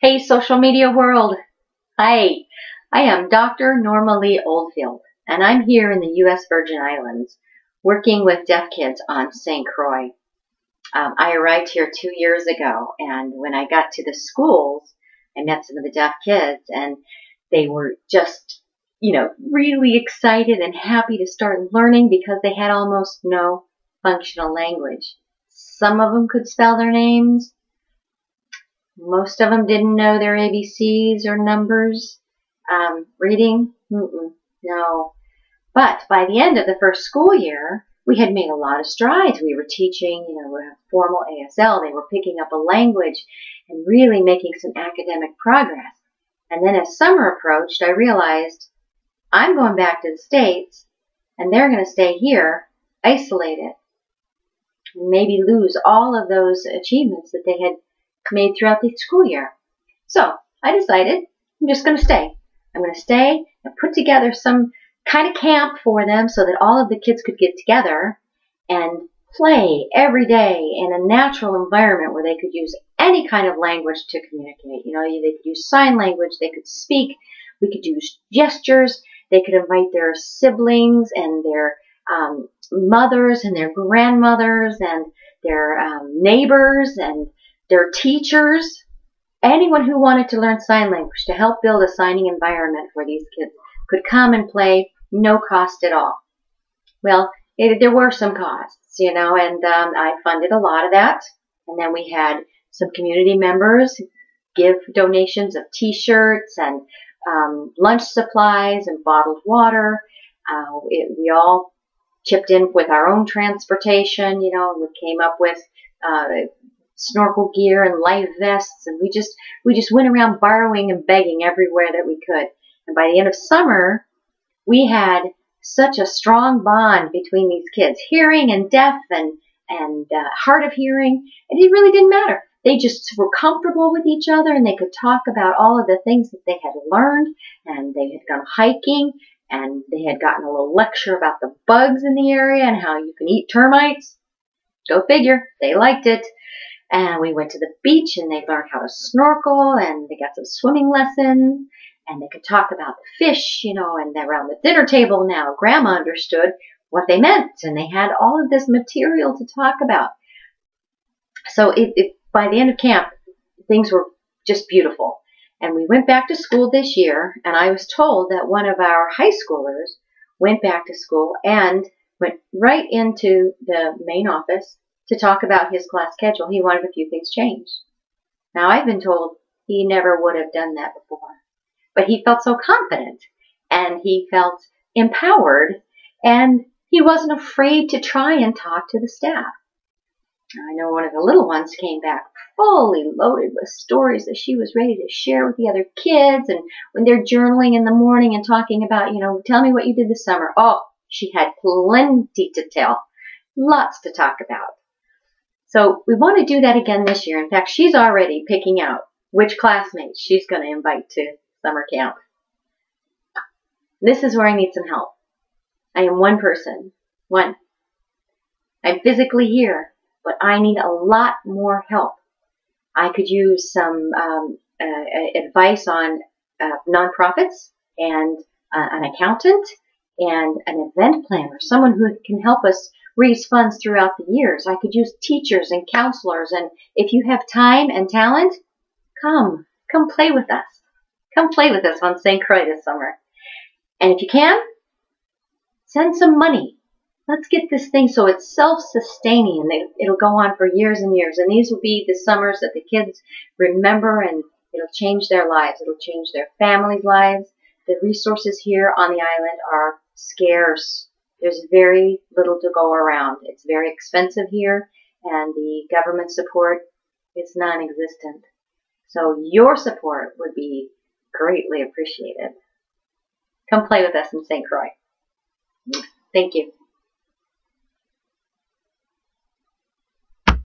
Hey, social media world. Hi, I am Dr. Norma Lee Oldfield, and I'm here in the U.S. Virgin Islands working with deaf kids on St. Croix. I arrived here 2 years ago, and when I got to the schools, I met some of the deaf kids, and they were just, really excited and happy to start learning because they had almost no functional language. Some of them could spell their names. Most of them didn't know their ABCs or numbers. Reading? No. But by the end of the first school year, we had made a lot of strides. We were teaching, formal ASL. They were picking up a language and really making some academic progress. And then as summer approached, I realized I'm going back to the States, and they're going to stay here, isolated, maybe lose all of those achievements that they had made throughout the school year. So I decided I'm just going to stay. I'm going to stay and put together some kind of camp for them so that all of the kids could get together and play every day in a natural environment where they could use any kind of language to communicate. They could use sign language, they could speak, we could use gestures, they could invite their siblings and their mothers and their grandmothers and their neighbors and their teachers, anyone who wanted to learn sign language to help build a signing environment for these kids could come and play, no cost at all. Well, there were some costs, and I funded a lot of that. And then we had some community members give donations of t-shirts and lunch supplies and bottled water. We all chipped in with our own transportation, and we came up with snorkel gear and life vests, and we just went around borrowing and begging everywhere that we could. And by the end of summer, we had such a strong bond between these kids, hearing and deaf and hard of hearing. It really didn't matter. They just were comfortable with each other, and they could talk about all of the things that they had learned, and they had gone hiking, and they had gotten a little lecture about the bugs in the area and how you can eat termites. Go figure. They liked it. And we went to the beach, and they learned how to snorkel, and they got some swimming lessons, and they could talk about the fish, and around the dinner table now, Grandma understood what they meant, and they had all of this material to talk about. So by the end of camp, things were just beautiful. And we went back to school this year, and I was told that one of our high schoolers went back to school and went right into the main office to talk about his class schedule. He wanted a few things changed. Now, I've been told he never would have done that before, but he felt so confident, and he felt empowered, and he wasn't afraid to try and talk to the staff. I know one of the little ones came back fully loaded with stories that she was ready to share with the other kids, and when they're journaling in the morning and talking about, tell me what you did this summer. Oh, she had plenty to tell, lots to talk about. So we want to do that again this year. In fact, she's already picking out which classmates she's going to invite to summer camp. This is where I need some help. I am one person. One. I'm physically here, but I need a lot more help. I could use some advice on nonprofits and an accountant and an event planner, someone who can help us raise funds throughout the years. I could use teachers and counselors, and if you have time and talent, come play with us. Come play with us on St. Croix this summer. And if you can, send some money. Let's get this thing so it's self-sustaining, and it'll go on for years and years. And these will be the summers that the kids remember, and it'll change their lives. It'll change their families' lives. The resources here on the island are scarce. There's very little to go around. It's very expensive here, and the government support is non-existent. So your support would be greatly appreciated. Come play with us in St. Croix. Thank you.